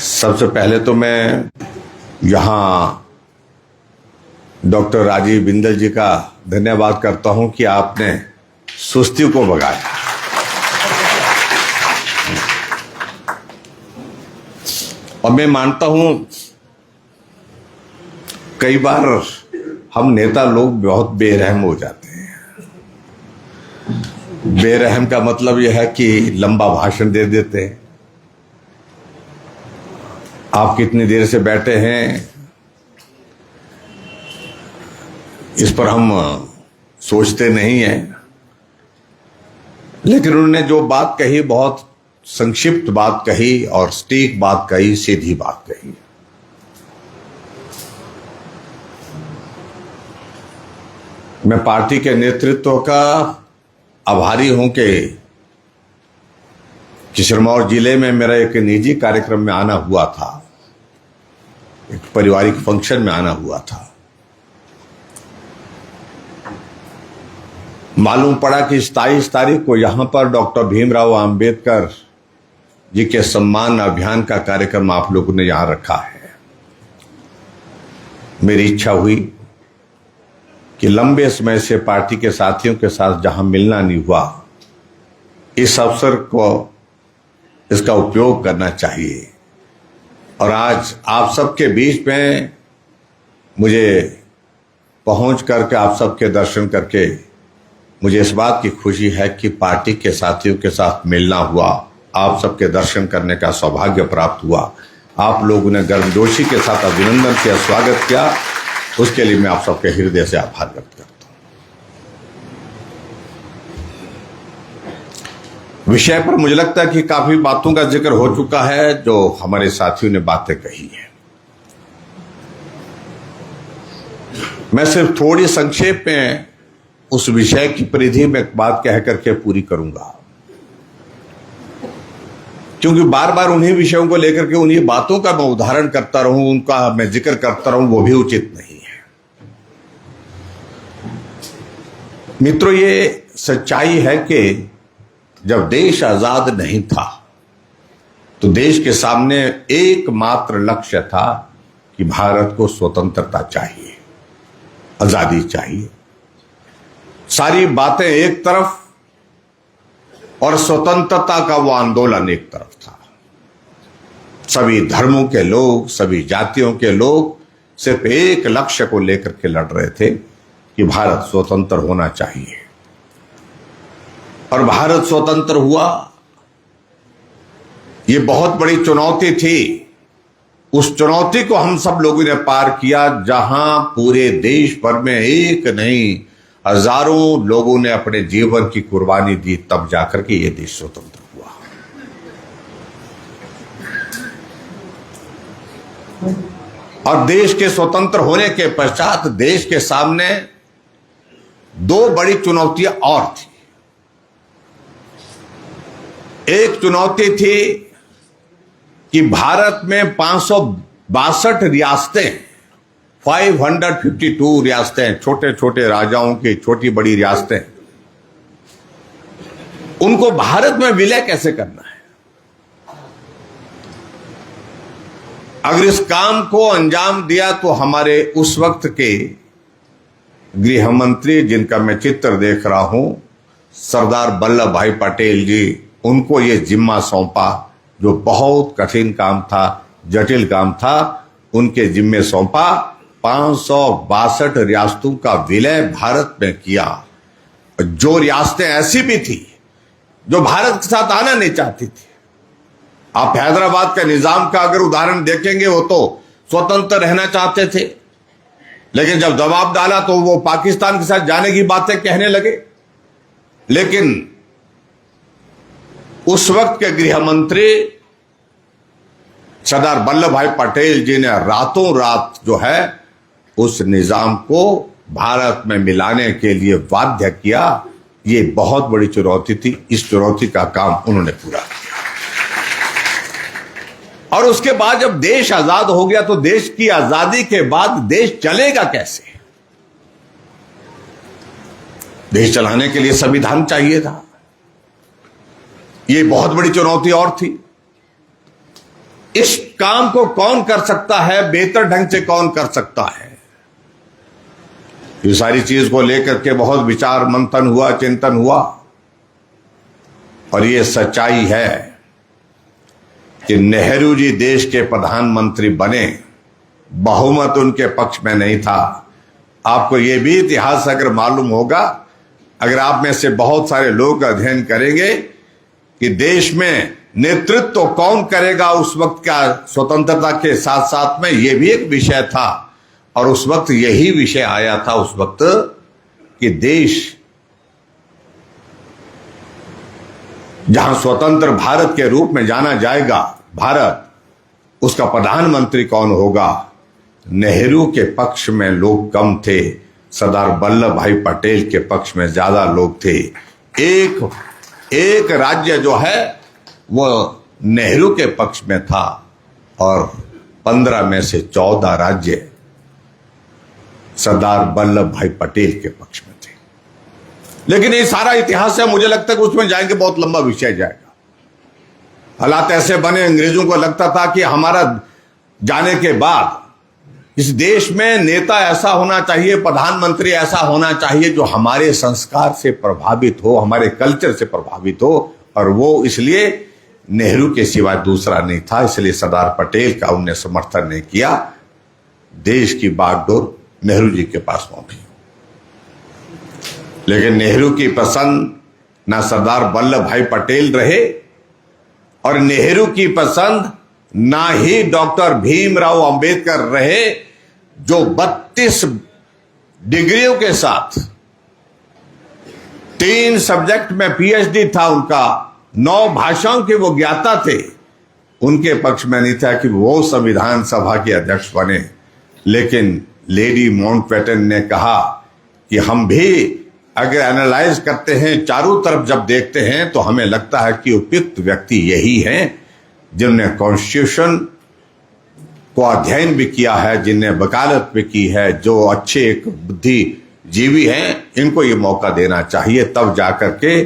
सबसे पहले तो मैं यहाँ डॉक्टर राजीव बिंदल जी का धन्यवाद करता हूं कि आपने सुस्ती को भगाया। और मैं मानता हूं कई बार हम नेता लोग बहुत बेरहम हो जाते हैं। बेरहम का मतलब यह है कि लंबा भाषण दे देते हैं। आप कितनी देर से बैठे हैं इस पर हम सोचते नहीं हैं, लेकिन उन्होंने जो बात कही बहुत संक्षिप्त बात कही और सटीक बात कही, सीधी बात कही। मैं पार्टी के नेतृत्व का आभारी हूं कि सिरमौर जिले में मेरा एक निजी कार्यक्रम में आना हुआ था, एक पारिवारिक फंक्शन में आना हुआ था। मालूम पड़ा कि 27 तारीख को यहां पर डॉक्टर भीमराव अंबेडकर जी के सम्मान अभियान का कार्यक्रम आप लोगों ने यहां रखा है। मेरी इच्छा हुई कि लंबे समय से पार्टी के साथियों के साथ जहां मिलना नहीं हुआ, इस अवसर को इसका उपयोग करना चाहिए। और आज आप सबके बीच में मुझे पहुंच करके आप सबके दर्शन करके मुझे इस बात की खुशी है कि पार्टी के साथियों के साथ मिलना हुआ, आप सबके दर्शन करने का सौभाग्य प्राप्त हुआ। आप लोगों ने गर्मजोशी के साथ अभिनंदन किया, स्वागत किया, उसके लिए मैं आप सबके हृदय से आभार व्यक्त करता हूं। विषय पर मुझे लगता है कि काफी बातों का जिक्र हो चुका है जो हमारे साथियों ने बातें कही है। मैं सिर्फ थोड़ी संक्षेप में उस विषय की परिधि में एक बात कह करके पूरी करूंगा, क्योंकि बार बार उन्हीं विषयों को लेकर के उन्हीं बातों का मैं उदाहरण करता रहूं, उनका मैं जिक्र करता रहूं, वो भी उचित नहीं है। मित्रों, ये सच्चाई है कि जब देश आजाद नहीं था तो देश के सामने एकमात्र लक्ष्य था कि भारत को स्वतंत्रता चाहिए, आजादी चाहिए। सारी बातें एक तरफ और स्वतंत्रता का वो आंदोलन एक तरफ था। सभी धर्मों के लोग, सभी जातियों के लोग सिर्फ एक लक्ष्य को लेकर के लड़ रहे थे कि भारत स्वतंत्र होना चाहिए। और भारत स्वतंत्र हुआ, ये बहुत बड़ी चुनौती थी। उस चुनौती को हम सब लोगों ने पार किया, जहां पूरे देश भर में एक नहीं हजारों लोगों ने अपने जीवन की कुर्बानी दी, तब जाकर के ये देश स्वतंत्र हुआ। और देश के स्वतंत्र होने के पश्चात देश के सामने दो बड़ी चुनौतियां और थी। एक चुनौती थी कि भारत में 562 रियासतें, 552 रियासतें, छोटे छोटे राजाओं की छोटी बड़ी रियासतें, उनको भारत में विलय कैसे करना है। अगर इस काम को अंजाम दिया तो हमारे उस वक्त के गृह मंत्री, जिनका मैं चित्र देख रहा हूं, सरदार वल्लभ भाई पटेल जी, उनको ये जिम्मा सौंपा, जो बहुत कठिन काम था, जटिल काम था, उनके जिम्मे सौंपा। 562 रियासतों का विलय भारत में किया। जो रियासतें ऐसी भी थी जो भारत के साथ आना नहीं चाहती थी। आप हैदराबाद का निजाम का अगर उदाहरण देखेंगे, वो तो स्वतंत्र रहना चाहते थे, लेकिन जब दबाव डाला तो वो पाकिस्तान के साथ जाने की बातें कहने लगे। लेकिन उस वक्त के गृह मंत्री सरदार वल्लभ भाई पटेल जी ने रातों रात जो है उस निजाम को भारत में मिलाने के लिए बाध्य किया। ये बहुत बड़ी चुनौती थी। इस चुनौती का काम उन्होंने पूरा किया। और उसके बाद जब देश आजाद हो गया तो देश की आजादी के बाद देश चलेगा कैसे। देश चलाने के लिए संविधान चाहिए था। ये बहुत बड़ी चुनौती और थी। इस काम को कौन कर सकता है, बेहतर ढंग से कौन कर सकता है, ये सारी चीज को लेकर के बहुत विचार मंथन हुआ, चिंतन हुआ। और ये सच्चाई है कि नेहरू जी देश के प्रधानमंत्री बने, बहुमत उनके पक्ष में नहीं था। आपको ये भी इतिहास अगर मालूम होगा, अगर आप में से बहुत सारे लोग अध्ययन करेंगे कि देश में नेतृत्व तो कौन करेगा उस वक्त का, स्वतंत्रता के साथ साथ में ये भी एक विषय था। और उस वक्त यही विषय आया था उस वक्त कि देश जहां स्वतंत्र भारत के रूप में जाना जाएगा, भारत, उसका प्रधानमंत्री कौन होगा। नेहरू के पक्ष में लोग कम थे, सरदार वल्लभ भाई पटेल के पक्ष में ज्यादा लोग थे। एक राज्य जो है वो नेहरू के पक्ष में था और 15 में से 14 राज्य सरदार वल्लभ भाई पटेल के पक्ष में थे। लेकिन ये सारा इतिहास है, मुझे लगता है कि उसमें जाएंगे बहुत लंबा विषय जाएगा। हालात ऐसे बने, अंग्रेजों को लगता था कि हमारा जाने के बाद इस देश में नेता ऐसा होना चाहिए, प्रधानमंत्री ऐसा होना चाहिए जो हमारे संस्कार से प्रभावित हो, हमारे कल्चर से प्रभावित हो। और वो इसलिए नेहरू के सिवा दूसरा नहीं था, इसलिए सरदार पटेल का उनने समर्थन नहीं किया। देश की बागडोर नेहरू जी के पास पहुंची। लेकिन नेहरू की पसंद ना सरदार वल्लभ भाई पटेल रहे और नेहरू की पसंद ना ही डॉक्टर भीमराव अंबेडकर रहे, जो 32 डिग्रियों के साथ 3 सब्जेक्ट में पीएचडी था उनका, 9 भाषाओं के वो ज्ञाता थे। उनके पक्ष में नहीं था कि वो संविधान सभा के अध्यक्ष बने। लेकिन लेडी माउंटबेटन ने कहा कि हम भी अगर एनालाइज करते हैं, चारों तरफ जब देखते हैं, तो हमें लगता है कि उपयुक्त व्यक्ति यही हैं जिन्होंने कॉन्स्टिट्यूशन को अध्ययन भी किया है, जिन्हें वकालत भी की है, जो अच्छे एक बुद्धिजीवी हैं, इनको ये मौका देना चाहिए। तब जाकर के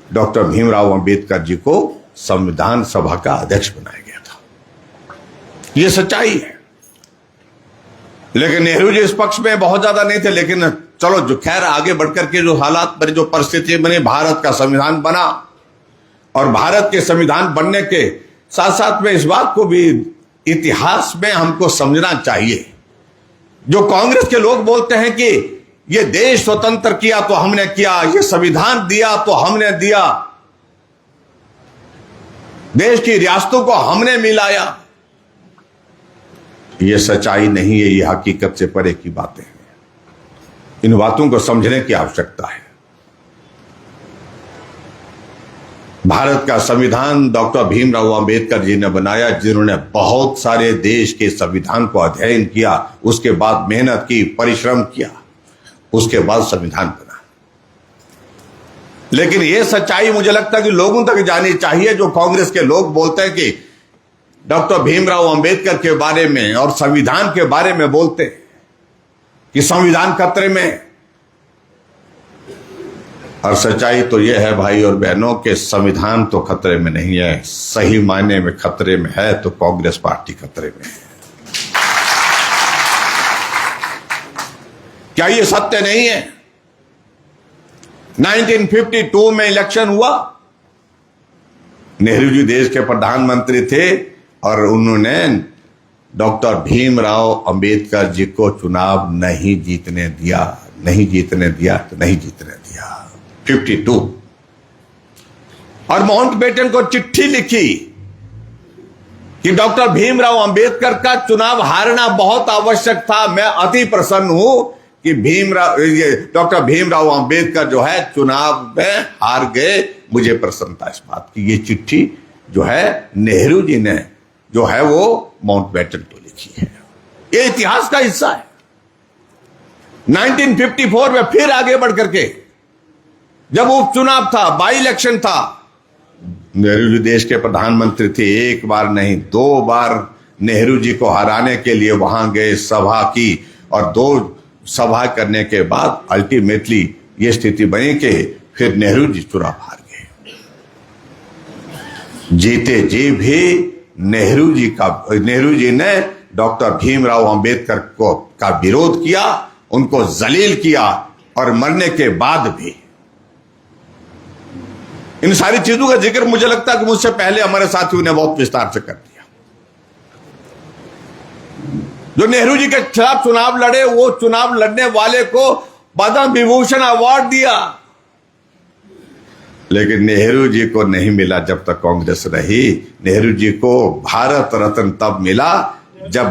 डॉक्टर भीमराव अंबेडकर जी को संविधान सभा का अध्यक्ष बनाया गया था। ये सच्चाई है। लेकिन नेहरू जी इस पक्ष में बहुत ज्यादा नहीं थे। लेकिन चलो, जो खैर आगे बढ़कर के जो हालात बने, जो परिस्थिति बनी, भारत का संविधान बना। और भारत के संविधान बनने के साथ साथ में इस बात को भी इतिहास में हमको समझना चाहिए, जो कांग्रेस के लोग बोलते हैं कि ये देश स्वतंत्र किया तो हमने किया, ये संविधान दिया तो हमने दिया, देश की रियासतों को हमने मिलाया, ये सच्चाई नहीं है, ये हकीकत से परे की बातें हैं। इन बातों को समझने की आवश्यकता है। भारत का संविधान डॉक्टर भीमराव अंबेडकर जी ने बनाया, जिन्होंने बहुत सारे देश के संविधान को अध्ययन किया, उसके बाद मेहनत की, परिश्रम किया, उसके बाद संविधान बना। लेकिन यह सच्चाई मुझे लगता है कि लोगों तक जानी चाहिए। जो कांग्रेस के लोग बोलते हैं कि डॉक्टर भीमराव अंबेडकर के बारे में और संविधान के बारे में बोलते हैं कि संविधान खतरे में, और सच्चाई तो यह है भाई और बहनों के संविधान तो खतरे में नहीं है, सही मायने में खतरे में है तो कांग्रेस पार्टी खतरे में है। क्या ये सत्य नहीं है? 1952 में इलेक्शन हुआ, नेहरू जी देश के प्रधानमंत्री थे और उन्होंने डॉक्टर भीमराव अंबेडकर जी को चुनाव नहीं जीतने दिया। 52 और माउंटबेटन को चिट्ठी लिखी कि डॉक्टर भीमराव अंबेडकर का चुनाव हारना बहुत आवश्यक था। मैं अति प्रसन्न हूं कि डॉक्टर भीमराव अंबेडकर जो है चुनाव में हार गए। मुझे प्रसन्नता इस बात की। ये चिट्ठी जो है नेहरू जी ने जो है वो माउंटबेटन को लिखी है। ये इतिहास का हिस्सा है। 1954 में फिर आगे बढ़कर के जब उपचुनाव था, बाई इलेक्शन था, नेहरू जी देश के प्रधानमंत्री थे। एक बार नहीं 2 बार नेहरू जी को हराने के लिए वहां गए, सभा की, और 2 सभा करने के बाद अल्टीमेटली ये स्थिति बनी कि फिर नेहरू जी चुनाव हार गए। जीते जी भी नेहरू जी ने डॉक्टर भीमराव अंबेडकर का विरोध किया, उनको जलील किया, और मरने के बाद भी इन सारी चीजों का जिक्र मुझे लगता है कि मुझसे पहले हमारे साथियों ने बहुत विस्तार से कर दिया। जो नेहरू जी के खिलाफ चुनाव लड़े, वो चुनाव लड़ने वाले को पद्म विभूषण अवार्ड दिया, लेकिन नेहरू जी को नहीं मिला जब तक कांग्रेस रही। नेहरू जी को भारत रत्न तब मिला जब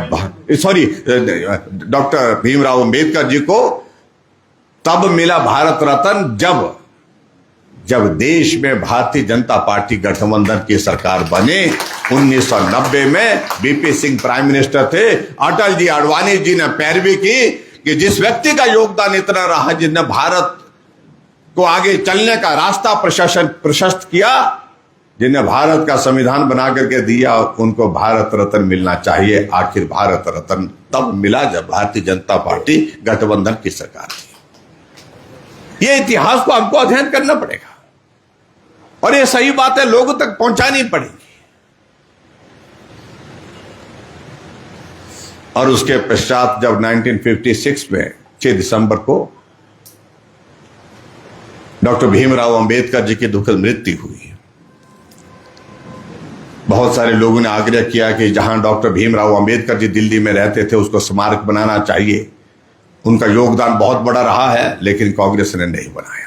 डॉक्टर भीमराव अंबेडकर जी को तब मिला भारत रत्न जब देश में भारतीय जनता पार्टी गठबंधन की सरकार बने। 1990 में बीपी सिंह प्राइम मिनिस्टर थे। अटल जी, आडवाणी जी ने पैरवी की कि जिस व्यक्ति का योगदान इतना रहा, जिसने भारत को आगे चलने का रास्ता प्रशस्त किया, जिन्हें भारत का संविधान बना करके दिया, उनको भारत रत्न मिलना चाहिए। आखिर भारत रत्न तब मिला जब भारतीय जनता पार्टी गठबंधन की सरकार थी। ये इतिहास को हमको अध्ययन करना पड़ेगा और ये सही बातें लोगों तक पहुंचानी पड़ेगी। और उसके पश्चात जब 1956 में 6 दिसंबर को डॉक्टर भीमराव अंबेडकर जी की दुखद मृत्यु हुई, बहुत सारे लोगों ने आग्रह किया कि जहां डॉक्टर भीमराव अंबेडकर जी दिल्ली में रहते थे उसको स्मारक बनाना चाहिए। उनका योगदान बहुत बड़ा रहा है, लेकिन कांग्रेस ने नहीं बनाया।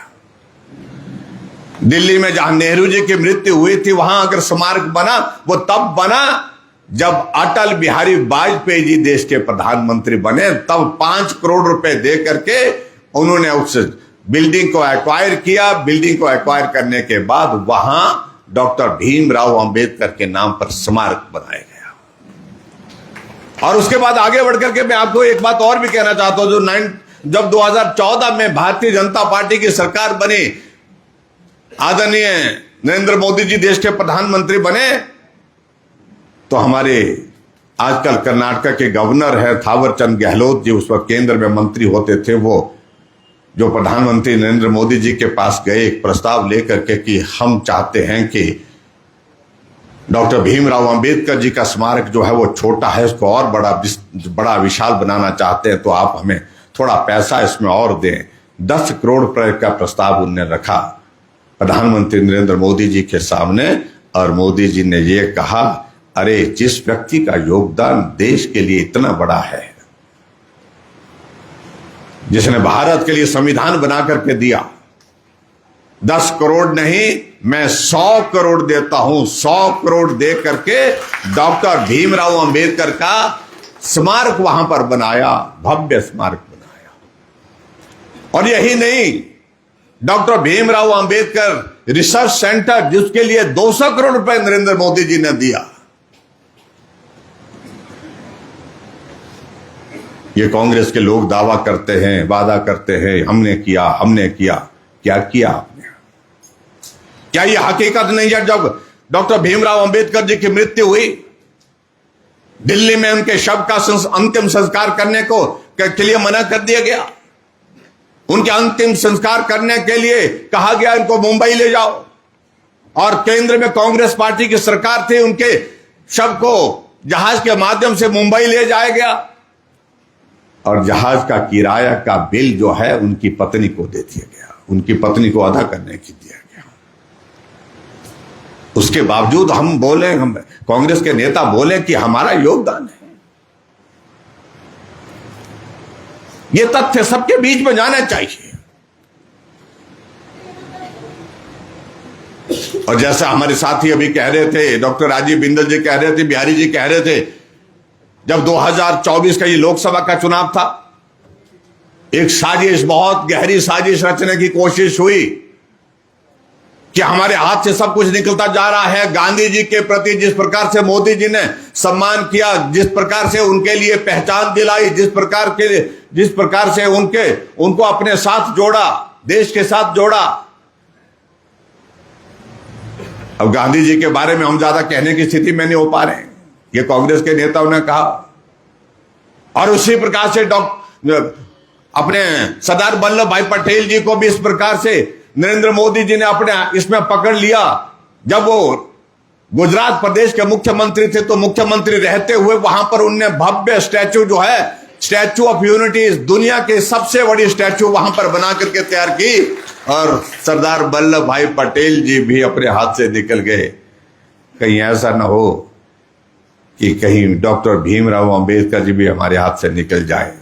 दिल्ली में जहां नेहरू जी की मृत्यु हुई थी, वहां अगर स्मारक बना, वो तब बना जब अटल बिहारी वाजपेयी जी देश के प्रधानमंत्री बने। तब 5 करोड़ रुपए दे करके उन्होंने उस बिल्डिंग को एक्वायर किया। बिल्डिंग को एक्वायर करने के बाद वहां डॉक्टर भीमराव अंबेडकर के नाम पर स्मारक बनाया गया। और उसके बाद आगे बढ़कर के मैं आपको एक बात और भी कहना चाहता हूं। जब 2014 में भारतीय जनता पार्टी की सरकार बनी, आदरणीय नरेंद्र मोदी जी देश के प्रधानमंत्री बने, तो हमारे आजकल कर्नाटक के गवर्नर है थावरचंद गहलोत जी, उस वक्त केंद्र में मंत्री होते थे, वो जो प्रधानमंत्री नरेंद्र मोदी जी के पास गए एक प्रस्ताव लेकर के कि हम चाहते हैं कि डॉक्टर भीमराव अंबेडकर जी का स्मारक जो है वो छोटा है, उसको और बड़ा विशाल बनाना चाहते हैं, तो आप हमें थोड़ा पैसा इसमें और दें। 10 करोड़ रुपए का प्रस्ताव उन्होंने रखा प्रधानमंत्री नरेंद्र मोदी जी के सामने, और मोदी जी ने ये कहा, अरे जिस व्यक्ति का योगदान देश के लिए इतना बड़ा है, जिसने भारत के लिए संविधान बना करके दिया, 10 करोड़ नहीं, मैं 100 करोड़ देता हूं। 100 करोड़ दे करके डॉक्टर भीमराव अंबेडकर का स्मारक वहां पर बनाया, भव्य स्मारक बनाया। और यही नहीं, doctor Bhimrao Ambedkar research centre, जिसके लिए 200 करोड़ रुपए नरेंद्र मोदी जी ने दिया। ये कांग्रेस के लोग दावा करते हैं, वादा करते हैं, हमने किया। क्या किया आपने? क्या ये हकीकत नहीं है? जब डॉक्टर भीमराव अंबेडकर जी की मृत्यु हुई, दिल्ली में उनके शव का अंतिम संस्कार करने के लिए मना कर दिया गया। उनके अंतिम संस्कार करने के लिए कहा गया इनको मुंबई ले जाओ, और केंद्र में कांग्रेस पार्टी की सरकार थी, उनके शव को जहाज के माध्यम से मुंबई ले जाया गया, और जहाज का किराया का बिल जो है उनकी पत्नी को दे दिया गया, उनकी पत्नी को अदा करने की दिया गया। उसके बावजूद हम कांग्रेस के नेता बोले कि हमारा योगदान है। ये तथ्य सबके बीच में जाना चाहिए। और जैसा हमारे साथी अभी कह रहे थे, डॉक्टर राजीव बिंदल जी कह रहे थे, बिहारी जी कह रहे थे, जब 2024 का ये लोकसभा का चुनाव था, एक साजिश, बहुत गहरी साजिश रचने की कोशिश हुई कि हमारे हाथ से सब कुछ निकलता जा रहा है। गांधी जी के प्रति जिस प्रकार से मोदी जी ने सम्मान किया, जिस प्रकार से उनके लिए पहचान दिलाई, जिस प्रकार से उनको अपने साथ जोड़ा, देश के साथ जोड़ा। अब गांधी जी के बारे में हम ज्यादा कहने की स्थिति में नहीं हो पा रहे, ये कांग्रेस के नेताओं ने कहा। और उसी प्रकार से अपने सरदार वल्लभ भाई पटेल जी को भी इस प्रकार से नरेंद्र मोदी जी ने अपने इसमें पकड़ लिया, जब वो गुजरात प्रदेश के मुख्यमंत्री थे, तो मुख्यमंत्री रहते हुए वहां पर उनने भव्य स्टैचू जो है, स्टैचू ऑफ यूनिटी, दुनिया के सबसे बड़ी स्टैचू वहां पर बना करके तैयार की, और सरदार वल्लभ भाई पटेल जी भी अपने हाथ से निकल गए। कहीं ऐसा ना हो कि कहीं डॉक्टर भीमराव अंबेडकर जी भी हमारे हाथ से निकल जाए,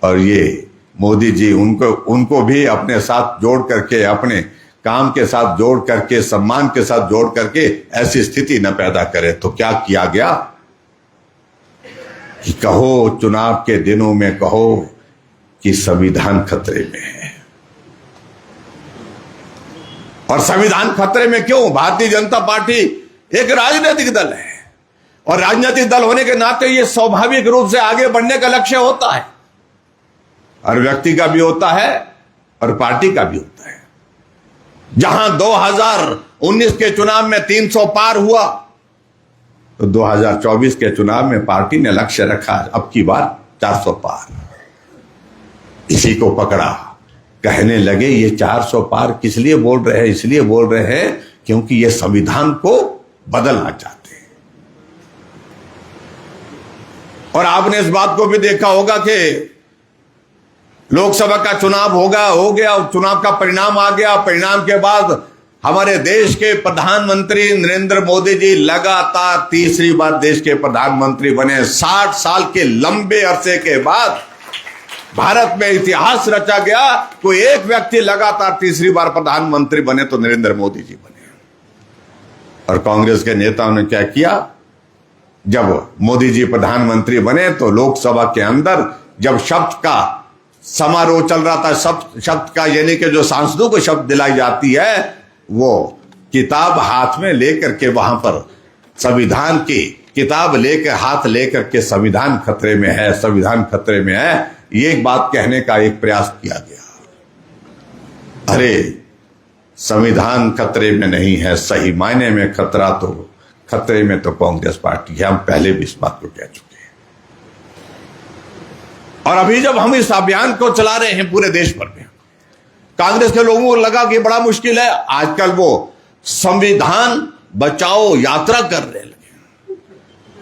और ये मोदी जी उनको भी अपने साथ जोड़ करके, अपने काम के साथ जोड़ करके, सम्मान के साथ जोड़ करके ऐसी स्थिति न पैदा करे। तो क्या किया गया कि कहो चुनाव के दिनों में कहो कि संविधान खतरे में है। और संविधान खतरे में क्यों? भारतीय जनता पार्टी एक राजनीतिक दल है, और राजनीतिक दल होने के नाते ये स्वाभाविक रूप से आगे बढ़ने का लक्ष्य होता है, और व्यक्ति का भी होता है और पार्टी का भी होता है। जहां 2019 के चुनाव में 300 पार हुआ, तो 2024 के चुनाव में पार्टी ने लक्ष्य रखा अब की बार 400 पार। इसी को पकड़ा, कहने लगे ये 400 पार किस लिए बोल रहे हैं? इसलिए बोल रहे हैं क्योंकि ये संविधान को बदलना चाहते हैं। और आपने इस बात को भी देखा होगा कि लोकसभा का चुनाव हो गया, चुनाव का परिणाम आ गया। परिणाम के बाद हमारे देश के प्रधानमंत्री नरेंद्र मोदी जी लगातार तीसरी बार देश के प्रधानमंत्री बने। 60 साल के लंबे अरसे के बाद भारत में इतिहास रचा गया। कोई एक व्यक्ति लगातार तीसरी बार प्रधानमंत्री बने तो नरेंद्र मोदी जी बने। और कांग्रेस के नेताओं ने क्या किया? जब मोदी जी प्रधानमंत्री बने तो लोकसभा के अंदर जब शब्द का समारोह चल रहा था, शब्द का यानी कि जो सांसदों को शब्द दिलाई जाती है, वो किताब हाथ में लेकर के वहां पर संविधान की किताब लेकर हाथ लेकर के संविधान खतरे में है, संविधान खतरे में है, ये एक बात कहने का एक प्रयास किया गया। अरे संविधान खतरे में नहीं है, सही मायने में खतरे में तो कांग्रेस पार्टी है। हम पहले भी इस बात को कह चुके हैं। और अभी जब हम इस अभियान को चला रहे हैं पूरे देश भर में, कांग्रेस के लोगों को लगा कि बड़ा मुश्किल है। आजकल वो संविधान बचाओ यात्रा कर रहे लगे,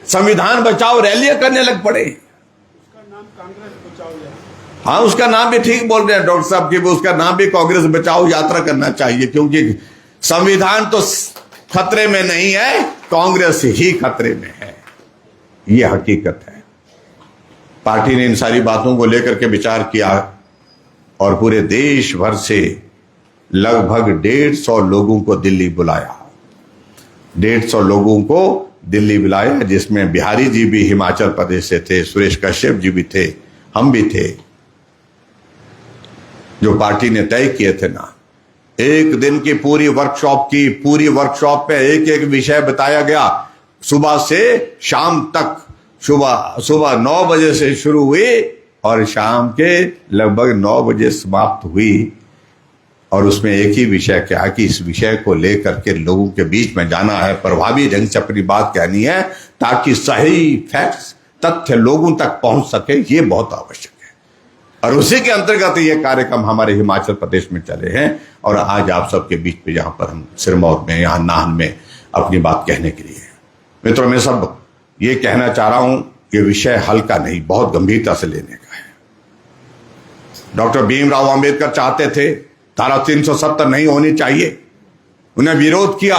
संविधान बचाओ रैलियां करने लग पड़े। उसका नाम कांग्रेस बचाओ यात्रा। हाँ, उसका नाम भी ठीक बोल रहे हैं डॉक्टर साहब की, उसका नाम भी कांग्रेस बचाओ यात्रा करना चाहिए, क्योंकि संविधान तो खतरे में नहीं है, कांग्रेस ही खतरे में है। ये हकीकत है। पार्टी ने इन सारी बातों को लेकर के विचार किया और पूरे देश भर से लगभग 150 लोगों को दिल्ली बुलाया। 150 लोगों को दिल्ली बुलाया, जिसमें बिहारी जी भी हिमाचल प्रदेश से थे, सुरेश कश्यप जी भी थे, हम भी थे। जो पार्टी ने तय किए थे ना, एक दिन की पूरी वर्कशॉप पे एक एक विषय बताया गया। सुबह से शाम तक, सुबह 9 बजे से शुरू हुई और शाम के लगभग 9 बजे समाप्त हुई। और उसमें एक ही विषय क्या कि इस विषय को लेकर के लोगों के बीच में जाना है, प्रभावी ढंग से अपनी बात कहनी है, ताकि सही फैक्ट्स, तथ्य लोगों तक पहुंच सके। ये बहुत आवश्यक है। और उसी के अंतर्गत ये कार्यक्रम हमारे हिमाचल प्रदेश में चले हैं और आज आप सबके बीच में यहाँ पर हम सिरमौर में, यहाँ नाहन में अपनी बात कहने के लिए। मित्रों, मैं सब ये कहना चाह रहा हूं, ये विषय हल्का नहीं, बहुत गंभीरता से लेने का है। डॉक्टर भीमराव अंबेडकर चाहते थे धारा 370 नहीं होनी चाहिए, उन्हें विरोध किया।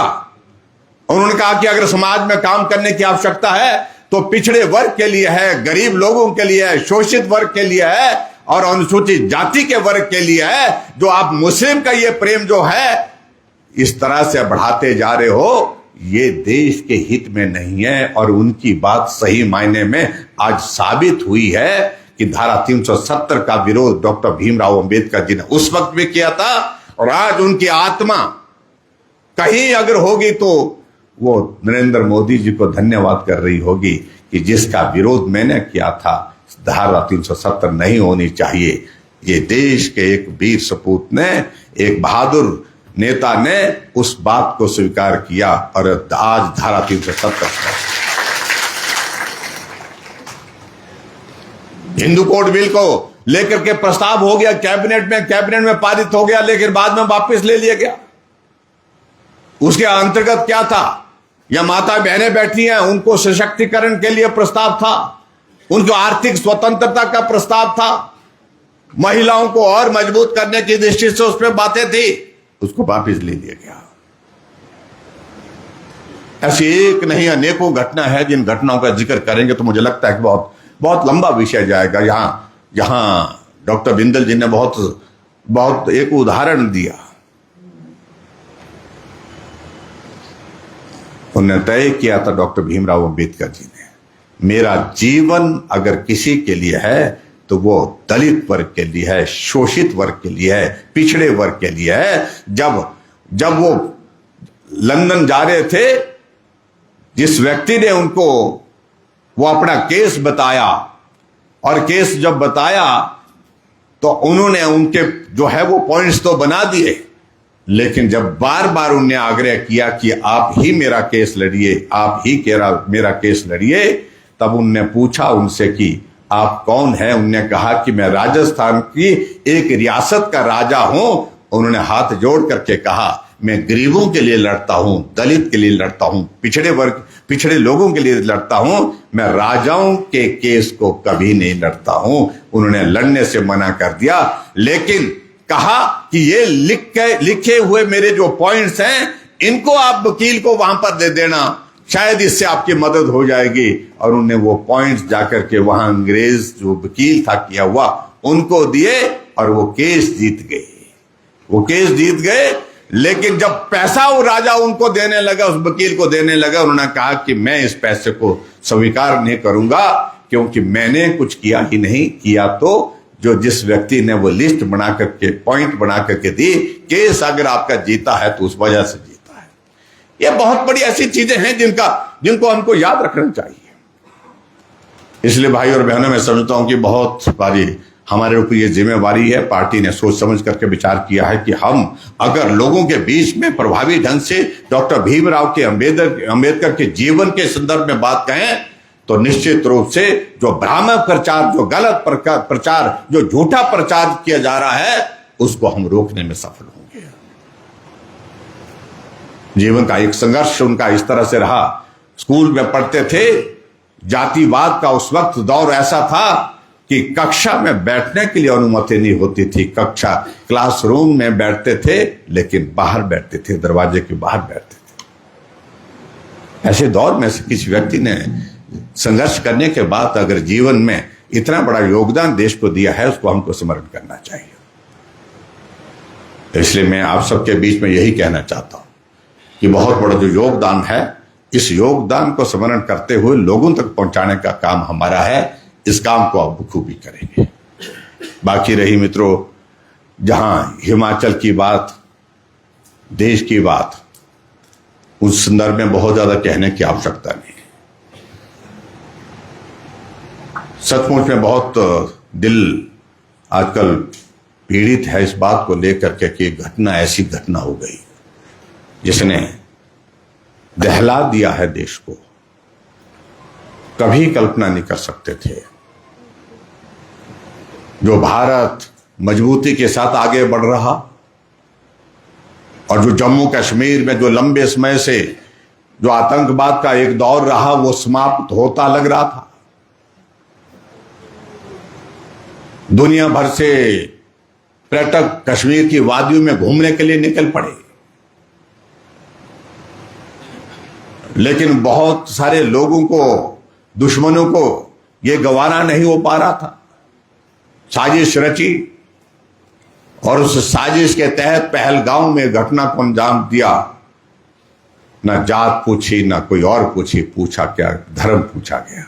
उन्होंने कहा कि अगर समाज में काम करने की आवश्यकता है तो पिछड़े वर्ग के लिए है, गरीब लोगों के लिए है, शोषित वर्ग के लिए है और अनुसूचित जाति के वर्ग के लिए है। जो आप मुस्लिम का ये प्रेम जो है इस तरह से बढ़ाते जा रहे हो, ये देश के हित में नहीं है। और उनकी बात सही मायने में आज साबित हुई है कि धारा 370 का विरोध डॉक्टर भीमराव अंबेडकर जी ने उस वक्त भी किया था, और आज उनकी आत्मा कहीं अगर होगी तो वो नरेंद्र मोदी जी को धन्यवाद कर रही होगी कि जिसका विरोध मैंने किया था, धारा 370 नहीं होनी चाहिए। ये देश के एक वीर सपूत ने, एक बहादुर नेता ने उस बात को स्वीकार किया और आज धारा 370 हिंदू कोड बिल को लेकर के प्रस्ताव हो गया कैबिनेट में पारित हो गया, लेकिन बाद में वापस ले लिया गया। उसके अंतर्गत क्या था या माता बहनें बैठी हैं, उनको सशक्तिकरण के लिए प्रस्ताव था, उनको आर्थिक स्वतंत्रता का प्रस्ताव था, महिलाओं को और मजबूत करने की दृष्टि से उसमें बातें थी, उसको वापस ले लिया गया। ऐसी एक नहीं अनेकों घटना है, जिन घटनाओं का जिक्र करेंगे तो मुझे लगता है कि बहुत बहुत लंबा विषय जाएगा। यहां डॉक्टर बिंदल जी ने बहुत एक उदाहरण दिया। उन्होंने तय किया था डॉक्टर भीमराव अंबेडकर जी ने, मेरा जीवन अगर किसी के लिए है तो वो दलित वर्ग के लिए है, शोषित वर्ग के लिए है, पिछड़े वर्ग के लिए है। जब वो लंदन जा रहे थे, जिस व्यक्ति ने उनको वो अपना केस बताया, और केस जब बताया तो उन्होंने उनके जो है वो पॉइंट्स तो बना दिए, लेकिन जब बार बार उन्होंने आग्रह किया कि आप ही मेरा केस लड़िए, आप ही मेरा केस लड़िए, तब उनने पूछा उनसे कि आप कौन हैं। उनने कहा कि मैं राजस्थान की एक रियासत का राजा हूं। उन्होंने हाथ जोड़ करके कहा, मैं गरीबों के लिए लड़ता हूं, दलित के लिए लड़ता हूं, पिछड़े लोगों के लिए लड़ता हूं, मैं राजाओं के केस को कभी नहीं लड़ता हूं। उन्होंने लड़ने से मना कर दिया, लेकिन कहा कि ये लिखे हुए मेरे जो पॉइंट्स हैं, इनको आप वकील को वहां पर दे देना, शायद इससे आपकी मदद हो जाएगी। और उन्होंने वो पॉइंट्स जाकर के वहां अंग्रेज जो वकील था किया हुआ उनको दिए, और वो केस जीत गए। लेकिन जब पैसा वो राजा उनको देने लगा, उस वकील को देने लगा, उन्होंने कहा कि मैं इस पैसे को स्वीकार नहीं करूंगा, क्योंकि मैंने कुछ किया ही नहीं। किया तो जो जिस व्यक्ति ने वो लिस्ट बना करके, पॉइंट बना करके दी, केस अगर आपका जीता है तो उस वजह से जीता है। ये बहुत बड़ी ऐसी चीजें हैं जिनको हमको याद रखना चाहिए। इसलिए भाई और बहनों, मैं समझता हूं कि बहुत बारी हमारे ऊपर ये जिम्मेवारी है। पार्टी ने सोच समझ करके विचार किया है कि हम अगर लोगों के बीच में प्रभावी ढंग से डॉक्टर भीमराव के अंबेडकर के जीवन के संदर्भ में बात कहें, तो निश्चित रूप से जो भ्रामक प्रचार, जो गलत प्रचार, जो झूठा प्रचार किया जा रहा है, उसको हम रोकने में सफल होंगे। जीवन का एक संघर्ष उनका इस तरह से रहा। स्कूल में पढ़ते थे, जातिवाद का उस वक्त दौर ऐसा था कि कक्षा में बैठने के लिए अनुमति नहीं होती थी। क्लासरूम में बैठते थे, लेकिन बाहर बैठते थे, दरवाजे के बाहर बैठते थे। ऐसे दौर में से किसी व्यक्ति ने संघर्ष करने के बाद अगर जीवन में इतना बड़ा योगदान देश को दिया है, उसको हमको स्मरण करना चाहिए। इसलिए मैं आप सबके बीच में यही कहना चाहता हूं कि बहुत बड़ा जो योगदान है, इस योगदान को स्मरण करते हुए लोगों तक पहुंचाने का काम हमारा है। इस काम को आप बखूबी करेंगे। बाकी रही मित्रों, जहां हिमाचल की बात, देश की बात, उस संदर्भ में बहुत ज्यादा कहने की आवश्यकता नहीं। सचमुच में बहुत दिल आजकल पीड़ित है इस बात को लेकर के कि ऐसी घटना हो गई जिसने दहला दिया है देश को। कभी कल्पना नहीं कर सकते थे। जो भारत मजबूती के साथ आगे बढ़ रहा, और जो जम्मू कश्मीर में जो लंबे समय से जो आतंकवाद का एक दौर रहा, वो समाप्त होता लग रहा था। दुनिया भर से पर्यटक कश्मीर की वादियों में घूमने के लिए निकल पड़े, लेकिन बहुत सारे लोगों को, दुश्मनों को यह गवारा नहीं हो पा रहा था। साजिश रची, और उस साजिश के तहत पहलगांव में घटना को अंजाम दिया। ना जात पूछी, ना कोई और पूछा क्या, धर्म पूछा गया।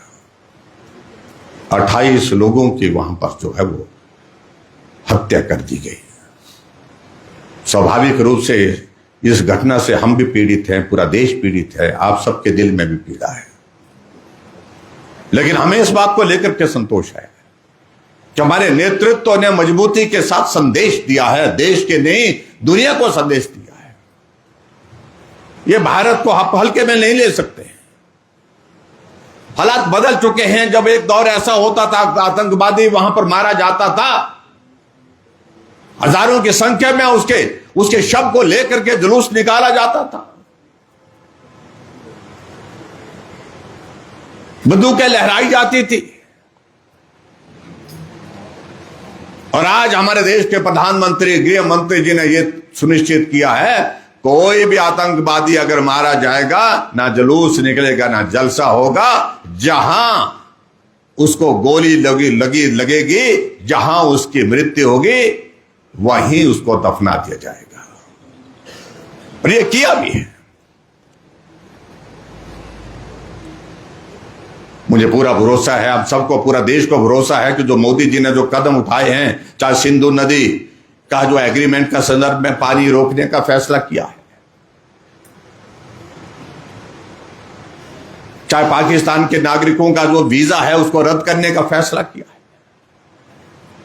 28 लोगों की वहां पर जो है वो हत्या कर दी गई। स्वाभाविक रूप से इस घटना से हम भी पीड़ित हैं, पूरा देश पीड़ित है, आप सबके दिल में भी पीड़ा है। लेकिन हमें इस बात को लेकर के संतोष है कि हमारे नेतृत्व ने मजबूती के साथ संदेश दिया है, देश के नहीं दुनिया को संदेश दिया है। ये भारत को आप हल्के में नहीं ले सकते। हालात बदल चुके हैं। जब एक दौर ऐसा होता था, आतंकवादी वहां पर मारा जाता था, हजारों की संख्या में उसके शव को लेकर के जुलूस निकाला जाता था। बंदूकें लहराई जाती थी। और आज हमारे देश के प्रधानमंत्री, गृह मंत्री जी ने यह सुनिश्चित किया है, कोई भी आतंकवादी अगर मारा जाएगा, ना जुलूस निकलेगा, ना जलसा होगा। जहां उसको गोली लगेगी, जहां उसकी मृत्यु होगी, वहीं उसको दफना दिया जाएगा। और ये किया भी है। मुझे पूरा भरोसा है, आप सबको, पूरा देश को भरोसा है कि जो मोदी जी ने जो कदम उठाए हैं, चाहे सिंधु नदी का जो एग्रीमेंट का संदर्भ में पानी रोकने का फैसला किया है, चाहे पाकिस्तान के नागरिकों का जो वीजा है उसको रद्द करने का फैसला किया है,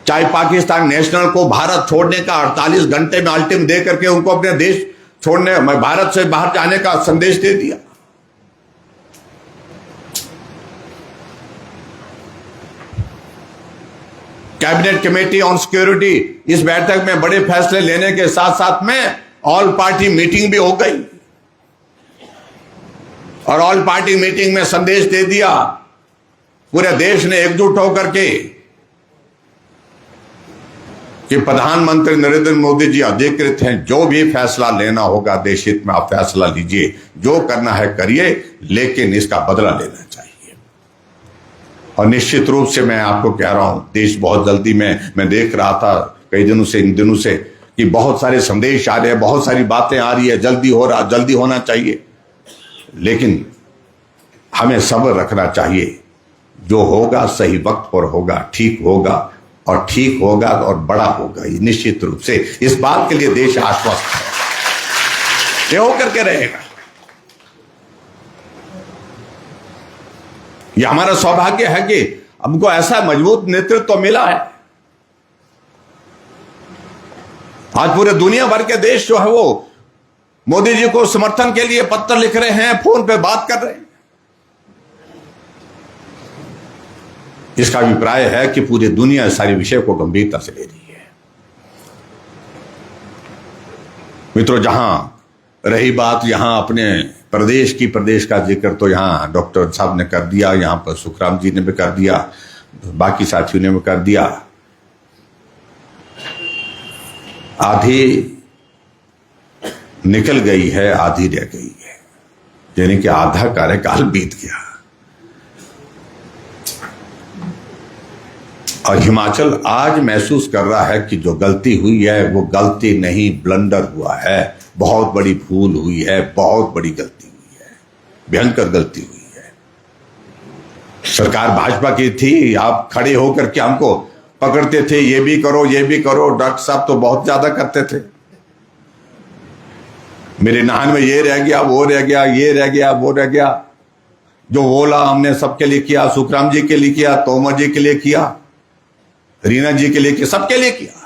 चाहे पाकिस्तान नेशनल को भारत छोड़ने का 48 घंटे में अल्टीमेटम दे करके उनको अपने देश छोड़ने, भारत से बाहर जाने का संदेश दे दिया। कैबिनेट कमेटी ऑन सिक्योरिटी, इस बैठक में बड़े फैसले लेने के साथ साथ में ऑल पार्टी मीटिंग भी हो गई। और ऑल पार्टी मीटिंग में संदेश दे दिया, पूरे देश ने एकजुट होकर के, कि प्रधानमंत्री नरेंद्र मोदी जी अधिकृत हैं, जो भी फैसला लेना होगा देश हित में आप फैसला लीजिए, जो करना है करिए, लेकिन इसका बदला लेना चाहिए। और निश्चित रूप से मैं आपको कह रहा हूं, देश बहुत जल्दी में, मैं देख रहा था कई दिनों से, इन दिनों से, कि बहुत सारे संदेश आ रहे हैं, बहुत सारी बातें आ रही है, जल्दी हो रहा, जल्दी होना चाहिए, लेकिन हमें सब्र रखना चाहिए। जो होगा सही वक्त पर होगा, ठीक होगा, और ठीक होगा और बड़ा होगा, ये निश्चित रूप से। इस बात के लिए देश आश्वस्त है, ये होकर के रहेगा। ये हमारा सौभाग्य है कि हमको ऐसा मजबूत नेतृत्व तो मिला है। आज पूरे दुनिया भर के देश जो है वो मोदी जी को समर्थन के लिए पत्र लिख रहे हैं, फोन पे बात कर रहे हैं। इसका अभिप्राय है कि पूरी दुनिया सारे विषय को गंभीरता से ले रही है। मित्रों, जहां रही बात यहां अपने प्रदेश का जिक्र तो यहां डॉक्टर साहब ने कर दिया, यहां पर सुखराम जी ने भी कर दिया, बाकी साथियों ने भी कर दिया। आधी निकल गई है, आधी रह गई है, यानी कि आधा कार्यकाल बीत गया। और हिमाचल आज महसूस कर रहा है कि जो गलती हुई है वो गलती नहीं, ब्लंडर हुआ है, बहुत बड़ी भूल हुई है, बहुत बड़ी गलती हुई है, भयंकर गलती हुई है। सरकार भाजपा की थी, आप खड़े होकर के हमको पकड़ते थे, ये भी करो, ये भी करो। डॉक्टर साहब तो बहुत ज्यादा करते थे, मेरे नान में ये रह गया, वो रह गया, ये रह गया, वो रह गया। जो बोला हमने सबके लिए किया, सुखराम जी के लिए किया, तोमर जी के लिए किया, रीना जी के लिए किया, सबके लिए किया।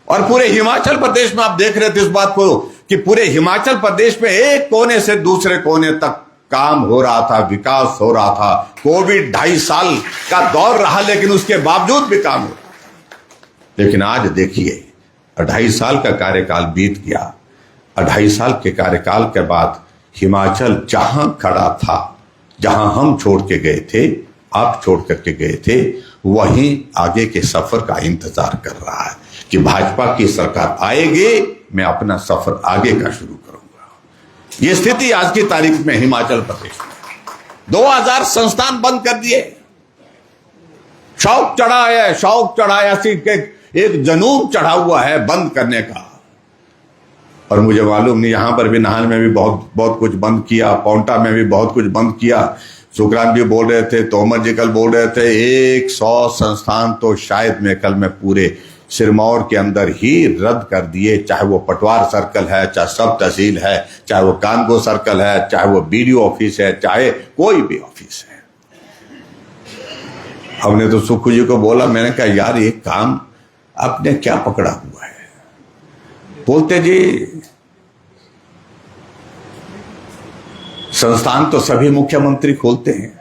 और पूरे हिमाचल प्रदेश में आप देख रहे थे इस बात को कि पूरे हिमाचल प्रदेश में एक कोने से दूसरे कोने तक काम हो रहा था, विकास हो रहा था। कोविड 2.5 साल का दौर रहा, लेकिन उसके बावजूद भी काम हो रहा। लेकिन आज देखिए, 2.5 साल का कार्यकाल बीत गया। 2.5 साल के कार्यकाल के बाद हिमाचल जहां खड़ा था, जहां हम छोड़ के गए थे, आप छोड़ करके गए थे, वहीं आगे के सफर का इंतजार कर रहा है कि भाजपा की सरकार आएगी, मैं अपना सफर आगे का शुरू करूंगा। यह स्थिति आज की तारीख में हिमाचल प्रदेश में 2000 संस्थान बंद कर दिए। शौक चढ़ाया एक जुनून चढ़ा हुआ है बंद करने का। और मुझे मालूम नहीं, यहां पर भी नाहन में भी बहुत कुछ बंद किया, पौंटा में भी बहुत कुछ बंद किया। सुखराम जी बोल रहे थे, तोमर जी कल बोल रहे थे, 100 संस्थान तो शायद मैं कल में पूरे सिरमौर के अंदर ही रद्द कर दिए, चाहे वो पटवार सर्कल है, चाहे सब तहसील है, चाहे वो कानगो सर्कल है, चाहे वो बीडीओ ऑफिस है, चाहे कोई भी ऑफिस है। हमने तो सुखू जी को बोला, मैंने कहा यार ये काम आपने क्या पकड़ा हुआ है? बोलते जी संस्थान तो सभी मुख्यमंत्री खोलते हैं,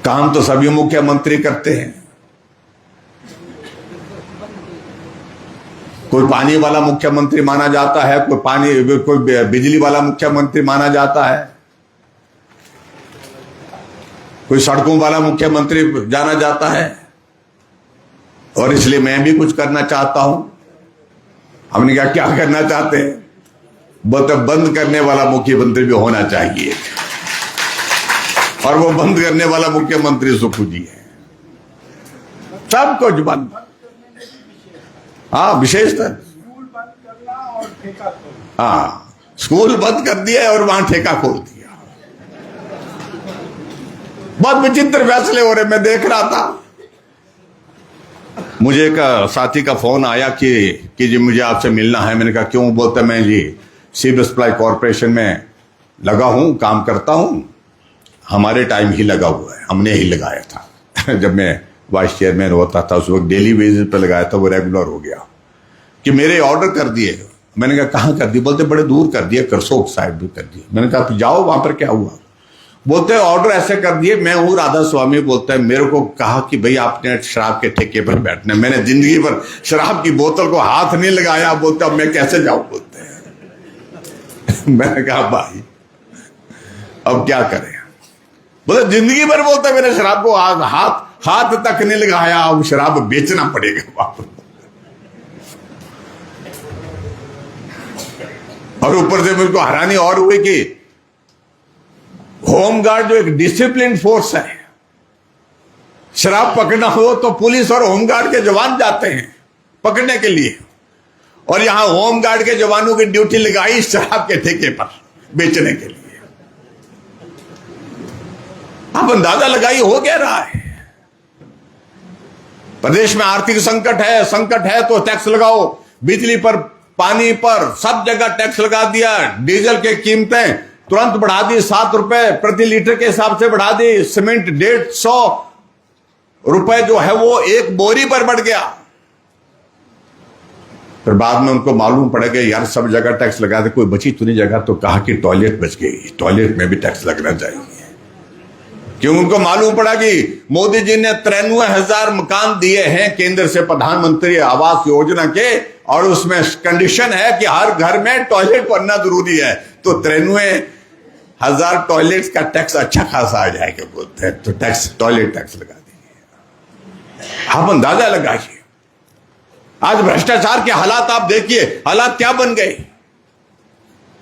काम तो सभी मुख्यमंत्री करते हैं। कोई पानी वाला मुख्यमंत्री माना जाता है, कोई बिजली वाला मुख्यमंत्री माना जाता है, कोई सड़कों वाला मुख्यमंत्री जाना जाता है। और इसलिए मैं भी कुछ करना चाहता हूं। हमने कहा क्या करना चाहते हैं? बोलते बंद करने वाला मुख्यमंत्री भी होना चाहिए, और वो बंद करने वाला मुख्यमंत्री सुखू जी है। सब कुछ बंद। हाँ, विशेषता स्कूल बंद करना और ठेका खोलना। हाँ, स्कूल बंद कर दिया और वहां ठेका खोल दिया। बहुत विचित्र फैसले हो रहे। मैं देख रहा था, मुझे एक साथी का फोन आया कि जी मुझे आपसे मिलना है। मैंने कहा क्यों? बोलता मैं जी सिविल सप्लाई कॉर्पोरेशन में लगा हूं, काम करता हूं। हमारे टाइम ही लगा हुआ है, हमने ही लगाया था। जब मैं वाइस चेयरमैन होता था उस वक्त डेली बेसिस पे लगाया था, वो रेगुलर हो गया कि मेरे ऑर्डर कर दिए। मैंने कहा कहाँ कर दिए? बोलते बड़े दूर कर दिए, करसोग साइड भी कर दिए। मैंने कहा जाओ वहां पर क्या हुआ? बोलते ऑर्डर ऐसे कर दिए। मैं हूं राधा स्वामी, बोलता है मेरे को कहा कि भाई आपने शराब के ठेके पर बैठना। मैंने जिंदगी भर शराब की बोतल को हाथ नहीं लगाया। बोलते अब मैं कैसे जाऊं? बोलते हैं। मैंने कहा भाई अब क्या करें? बोले जिंदगी भर बोलता मेरे शराब को हाथ तक नहीं लगाया, अब शराब बेचना पड़ेगा वापस। और ऊपर से मुझको हैरानी और हुई कि होमगार्ड जो एक डिसिप्लिन फोर्स है, शराब पकड़ना हो तो पुलिस और होमगार्ड के जवान जाते हैं पकड़ने के लिए, और यहां होमगार्ड के जवानों की ड्यूटी लगाई शराब के ठेके पर बेचने के लिए। आप अंदाजा लगाइए हो क्या रहा है। प्रदेश में आर्थिक संकट है तो टैक्स लगाओ। बिजली पर, पानी पर, सब जगह टैक्स लगा दिया। डीजल की कीमतें तुरंत बढ़ा दी, 7 रुपए प्रति लीटर के हिसाब से बढ़ा दी। सीमेंट 150 रुपए जो है वो एक बोरी पर बढ़ गया। फिर बाद में उनको मालूम पड़ गया यार सब जगह टैक्स लगा दे, कोई बची तो नहीं जगह। तो कहा कि टॉयलेट बच गई, टॉयलेट में भी टैक्स लगना चाहिए। क्यों? उनको मालूम पड़ा कि मोदी जी ने 93,000 मकान दिए हैं केंद्र से प्रधानमंत्री आवास योजना के, और उसमें कंडीशन है कि हर घर में टॉयलेट बनना जरूरी है। तो 93,000 टॉयलेट्स का टैक्स अच्छा खासा आ जाएगा बोलते हैं। तो टॉयलेट टैक्स लगा देंगे। आप अंदाजा लगाइए आज भ्रष्टाचार के हालात आप देखिए, हालात क्या बन गए।